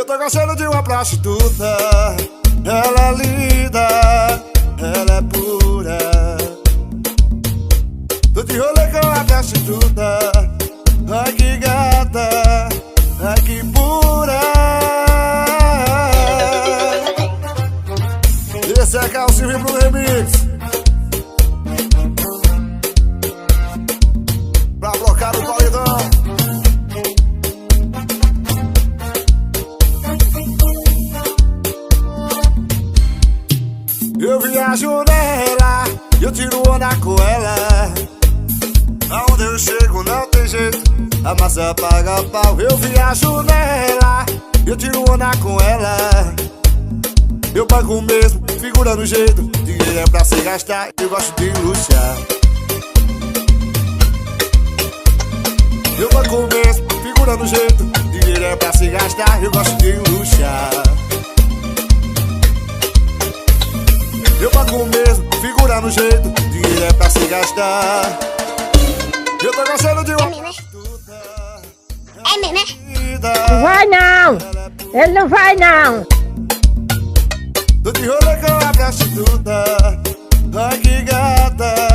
tô gostando de uma prostituta. Ela é linda, ela é pura. Tô de rolê com a prostituta. Ai que gata, ai que pura. Esse é Calcinho pro remix. Pra blocar o paredão. Eu viajo nela, eu tiro onda com ela. Aonde eu chego não tem jeito, a massa paga pau. Eu viajo nela, eu tiro onda com ela. Eu pago mesmo, figura no jeito. Dinheiro é pra se gastar, eu gosto de luxar. Eu pago mesmo, figura no jeito. Dinheiro é pra se gastar, eu gosto de luxar. Eu pago mesmo, figura no jeito. Dinheiro é pra se gastar. Eu tô gostando de uma prostituta. É mesmo, né? Não vai não! Ele não vai não! Tô de rolê com a prostituta. Ai que gata,